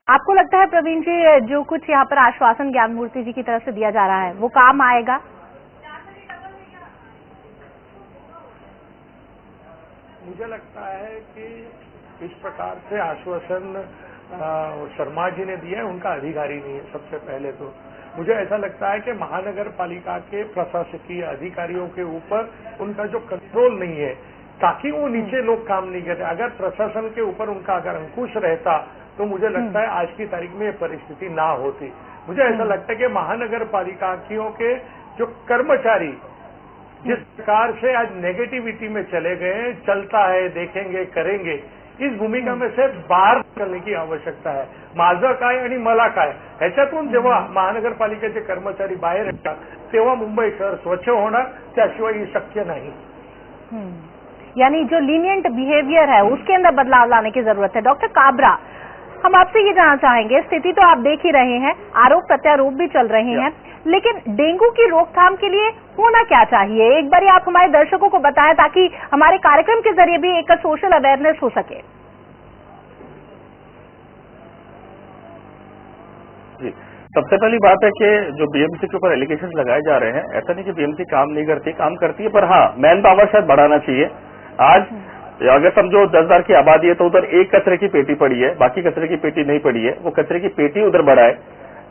आपको लगता है प्रवीण जी, जो कुछ यहाँ पर आश्वासन ज्ञानमूर्ति जी की तरफ से दिया जा रहा है वो काम आएगा? मुझे लगता है कि इस प्रकार से आश्वासन शर्मा जी ने दिया है, उनका अधिकारी नहीं है। सबसे पहले तो मुझे ऐसा लगता है कि महानगर पालिका के प्रशासकीय अधिकारियों के ऊपर उनका जो कंट्रोल नहीं है, ताकि वो नीचे लोग काम नहीं करते। अगर प्रशासन के ऊपर उनका अगर अंकुश रहता तो मुझे लगता है आज की तारीख में ये परिस्थिति ना होती। मुझे ऐसा लगता है कि महानगर पालिकाओं के जो कर्मचारी जिस प्रकार से आज नेगेटिविटी में चले गए, चलता है, देखेंगे, करेंगे, इस भूमिका में से बाहेर निकलने की आवश्यकता है। माझं काय आणि मला काय ह्याच्यातून जेव्हा महानगरपालिकेचे कर्मचारी बाहेर येतात तेव्हा मुंबई शहर स्वच्छ होणार, त्याशिवाय ही शक्य नहीं। यानी जो लीनियंट बिहेवियर है उसके अंदर बदलाव लाने की जरूरत है। डॉक्टर काबरा, हम आपसे ये जानना चाहेंगे, स्थिति तो आप देख ही रहे हैं, आरोप प्रत्यारोप भी चल रहे हैं, लेकिन डेंगू की रोकथाम के लिए होना क्या चाहिए? एक बार आप हमारे दर्शकों को बताएं ताकि हमारे कार्यक्रम के जरिए भी एक सोशल अवेयरनेस हो सके। जी, सबसे पहली बात है कि जो बीएमसी के ऊपर एलिगेशन लगाए जा रहे हैं, ऐसा नहीं कि बीएमसी काम नहीं करती, काम करती है, पर हाँ मैन पावर शायद बढ़ाना चाहिए। आज अगर समझो 10,000 की आबादी है तो उधर एक कचरे की पेटी पड़ी है, बाकी कचरे की पेटी नहीं पड़ी है, वो कचरे की पेटी उधर बढ़ाए,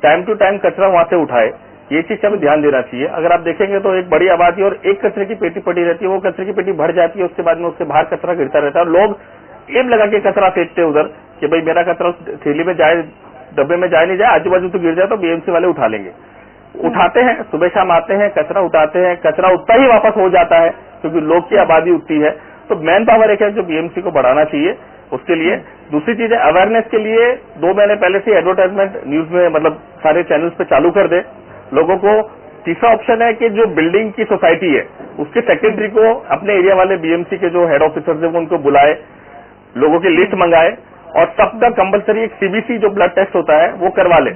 टाइम टू टाइम कचरा वहां से उठाए, ये चीज हमें ध्यान देना चाहिए। अगर आप देखेंगे तो एक बड़ी आबादी और एक कचरे की पेटी पड़ी रहती है, वो कचरे की पेटी भर जाती है, उसके बाद में उसके बाहर कचरा गिरता रहता है और लोग एम लगा के कचरा फेंकते हैं उधर कि भाई मेरा कचरा थैली में जाए, डब्बे में जाए नहीं जाए, आजू बाजू तो गिर जाए तो बीएमसी वाले उठा लेंगे। उठाते हैं, सुबह शाम आते हैं, कचरा उठाते हैं, कचरा उतना ही वापस हो जाता है क्योंकि लोग की आबादी उतनी है। तो मैन पावर एक है जो बीएमसी को बढ़ाना चाहिए उसके लिए। दूसरी चीज है अवेयरनेस के लिए 2 महीने पहले से एडवर्टाइजमेंट न्यूज में मतलब सारे चैनल्स पे चालू कर दे लोगों को। तीसरा ऑप्शन है कि जो बिल्डिंग की सोसाइटी है उसके सेक्रेटरी को अपने एरिया वाले बीएमसी के जो हेड ऑफिसर्स है वो उनको बुलाए, लोगों की लिस्ट मंगाए और सबका कंपलसरी एक सीबीसी जो ब्लड टेस्ट होता है वो करवा ले।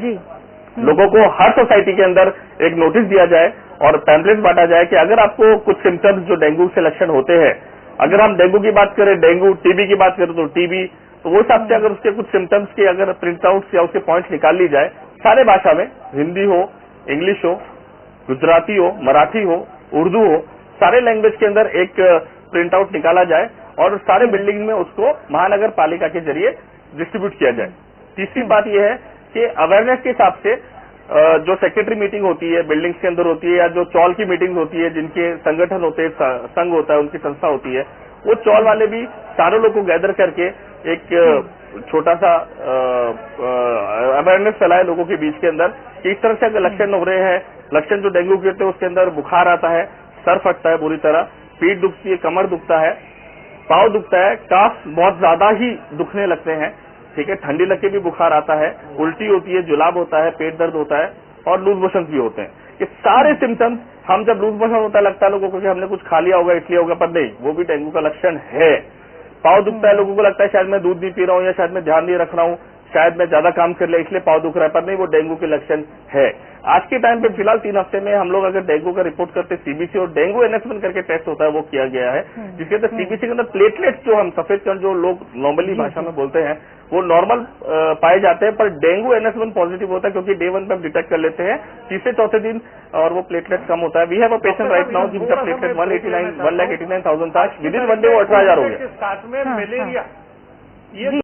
लोगों को हर सोसाइटी के अंदर एक नोटिस दिया जाए और पैम्पलेट बांटा जाए कि अगर आपको कुछ सिम्टम्स जो डेंगू से लक्षण होते हैं, अगर हम डेंगू की बात करें डेंगू, टीबी की बात करें तो टीबी, तो वो हिसाब से अगर उसके कुछ सिम्टम्स की अगर प्रिंट आउट या उसके पॉइंट्स निकाल ली जाए, सारे भाषा में, हिंदी हो, इंग्लिश हो, गुजराती हो, मराठी हो, उर्दू हो, सारे लैंग्वेज के अंदर एक प्रिंट आउट निकाला जाए और सारे बिल्डिंग में उसको महानगर पालिका के जरिए डिस्ट्रीब्यूट किया जाए। तीसरी बात यह है कि अवेयरनेस के हिसाब से जो सेक्रेटरी मीटिंग होती है बिल्डिंग्स के अंदर होती है या जो चौल की मीटिंग होती है, जिनके संगठन होते हैं, संघ होता है, उनकी संस्था होती है, वो चौल वाले भी सारे लोग को गैदर करके एक छोटा सा अवेयरनेस फैलाए लोगों के बीच के अंदर कि इस तरह से अगर लक्षण हो रहे हैं, लक्षण जो डेंगू के होते हैं उसके अंदर बुखार आता है, सर फटता है बुरी तरह, पीठ दुखती है, कमर दुखता है, पाँव दुखता है, काफ बहुत ज्यादा ही दुखने लगते हैं, ठीक है, ठंडी लग के भी बुखार आता है, उल्टी होती है, जुलाब होता है, पेट दर्द होता है और लूज मोशन भी होते हैं। ये सारे सिम्टम्स हम जब लूज मोशन होता है लगता है लोगों को कि हमने कुछ खा लिया होगा इसलिए होगा, पर नहीं, वो भी डेंगू का लक्षण है। पाँव दुखता है, लोगों को लगता है शायद मैं दूध नहीं पी रहा हूँ या शायद मैं ध्यान नहीं रख रहा हूँ, शायद मैं ज्यादा काम कर लिया इसलिए पाँव दुख रहा है, पर नहीं, वो डेंगू के लक्षण है। आज के टाइम पे फिलहाल 3 हफ्ते में हम लोग अगर डेंगू का रिपोर्ट करते सीबीसी और डेंगू एनएसवन करके टेस्ट होता है वो किया गया है, जिसके अंदर सीबीसी के अंदर प्लेटलेट्स जो हम सफेद कण जो लोग नॉर्मली भाषा में बोलते हैं वो नॉर्मल पाए जाते हैं, पर डेंगू एनएसवन पॉजिटिव होता है क्योंकि डे 1 पे हम डिटेक्ट कर लेते हैं, तीसरे चौथे दिन और वो प्लेटलेट कम होता है। We have a patient right now जिनका प्लेटलेट 1,89,000 था, विद इन 1 डे वो 18,000 हो गया। साथ में मलेरिया